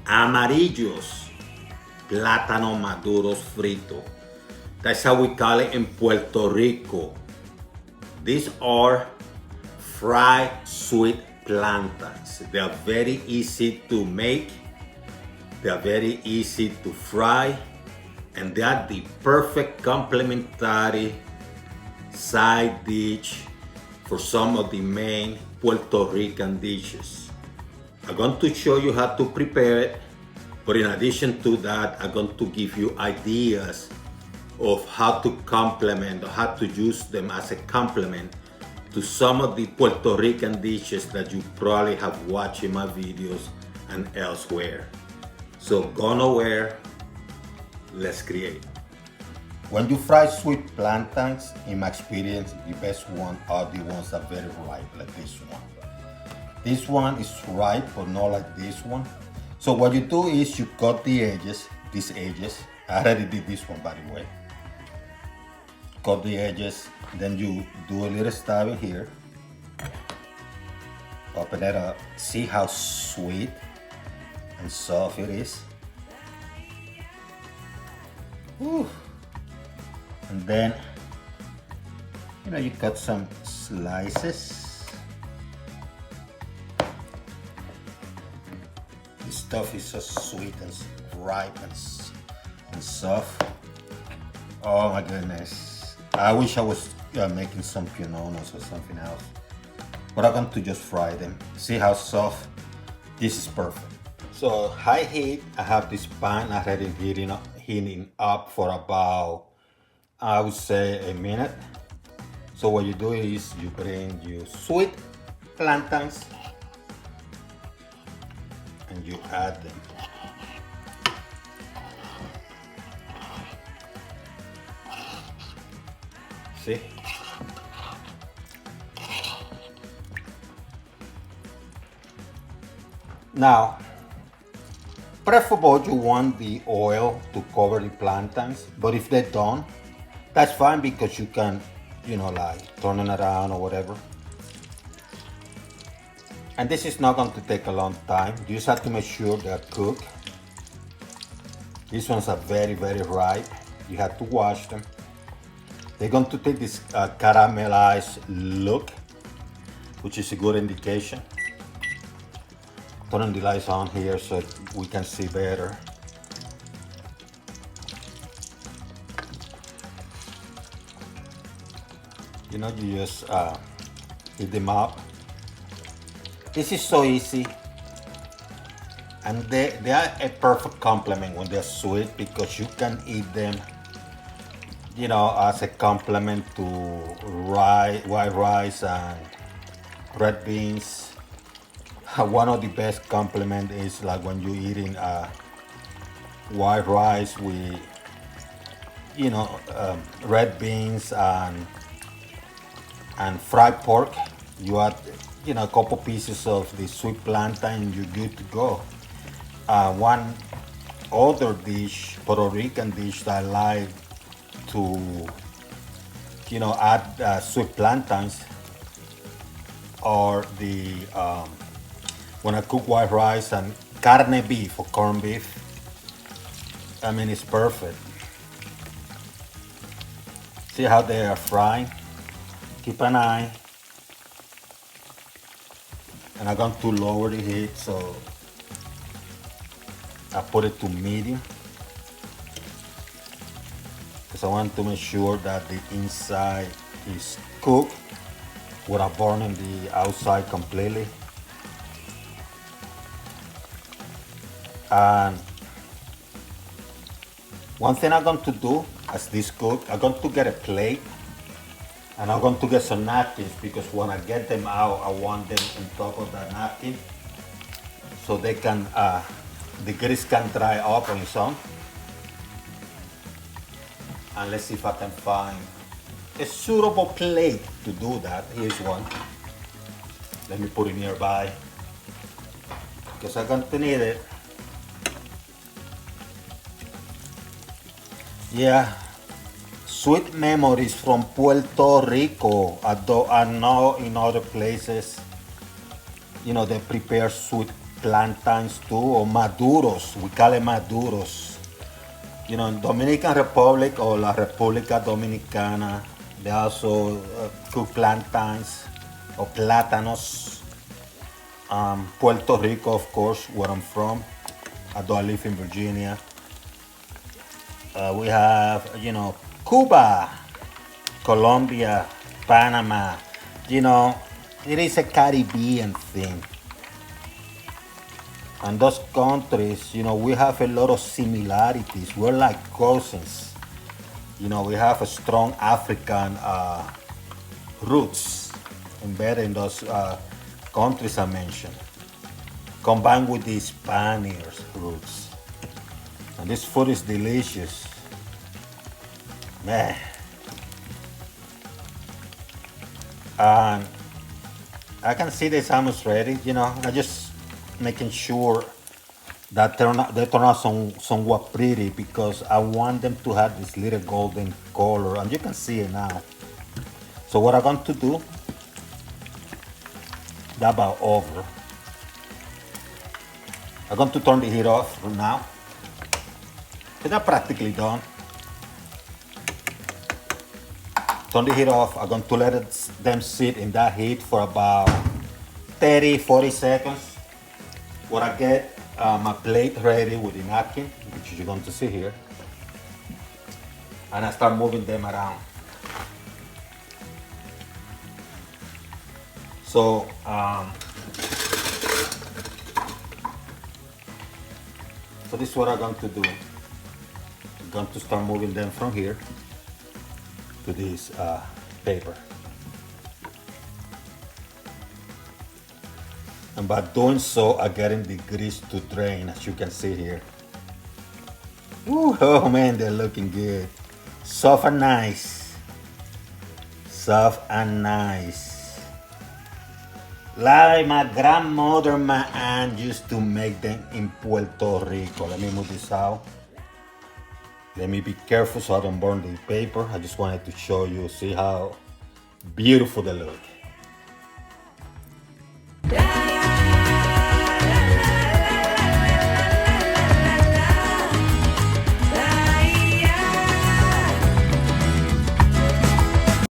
Amarillos, plátano maduros frito. That's how we call it in Puerto Rico. These are fried sweet plantains. They are very easy to make. They are very easy to fry. And they are the perfect complementary side dish for some of the main Puerto Rican dishes. I'm going to show you how to prepare it, but in addition to that, I'm going to give you ideas of how to complement or how to use them as a complement to some of the Puerto Rican dishes that you probably have watched in my videos and elsewhere. So go nowhere, let's create. When you fry sweet plantains, in my experience, the best ones are the ones that are very ripe, like this one. This one is ripe, but not like this one. So what you do is you cut the edges, these edges. I already did this one, by the way. Cut the edges, then you do a little stab in here. Open it up. See how sweet and soft it is. Whew. And then, you cut some slices. This stuff is so sweet and ripe and soft. Oh my goodness. I wish I was making some quinones or something else. But I'm going to just fry them. See how soft? This is perfect. So high heat, I have this pan already heating up for about, I would say, a minute. So what you do is you bring your sweet plantains and you add them. See? Now, preferable you want the oil to cover the plantains, but if they don't, that's fine because you can, like turn it around or whatever. And this is not going to take a long time. You just have to make sure they're cooked. These ones are very, very ripe. You have to wash them. They're going to take this caramelized look, which is a good indication. Turning the lights on here so we can see better. You just heat them up. This is so easy, and they are a perfect complement when they're sweet because you can eat them, as a complement to white rice and red beans. One of the best complement is like when you're eating white rice with, red beans and fried pork. You add, a couple pieces of the sweet plantain, you're good to go. One other dish, Puerto Rican dish that I like to, add sweet plantains or the when I cook white rice and carne beef or corned beef. I mean, it's perfect. See how they are frying? Keep an eye. And I'm going to lower the heat, so I put it to medium. Because I want to make sure that the inside is cooked without burning the outside completely. And one thing I'm going to do as this cook, I'm going to get a plate and I'm going to get some napkins because when I get them out, I want them on top of that napkin so they can, the grease can dry up on its own. And let's see if I can find a suitable plate to do that. Here's one. Let me put it nearby because I'm going to need it. Yeah, sweet memories from Puerto Rico. Although I know in other places, they prepare sweet plantains too, or maduros. We call it maduros. You know, in Dominican Republic or La República Dominicana, they also cook plantains or platanos. Puerto Rico, of course, where I'm from. Although I live in Virginia. We have, you know, Cuba, Colombia, Panama. You know, it is a Caribbean thing. And those countries, you know, we have a lot of similarities. We're like cousins. You know, we have a strong African roots embedded in those countries I mentioned, combined with the Spaniards' roots. And this food is delicious. Man. And I can see this almost ready, you know. I just making sure that they turn out somewhat pretty because I want them to have this little golden color, and you can see it now. So what I'm going to do, that about over. I'm going to turn the heat off now. They're practically done. Turn the heat off. I'm going to let them sit in that heat for about 30-40 seconds. When I get my plate ready with the napkin, which you're going to see here, and I start moving them around. So this is what I'm going to do. I'm going to start moving them from here to this paper. And by doing so, I'm getting the grease to drain, as you can see here. Ooh, oh man, they're looking good. Soft and nice. Soft and nice. Like my grandmother, my aunt used to make them in Puerto Rico. Let me move this out. Let me be careful so I don't burn the paper. I just wanted to show you, see how beautiful they look.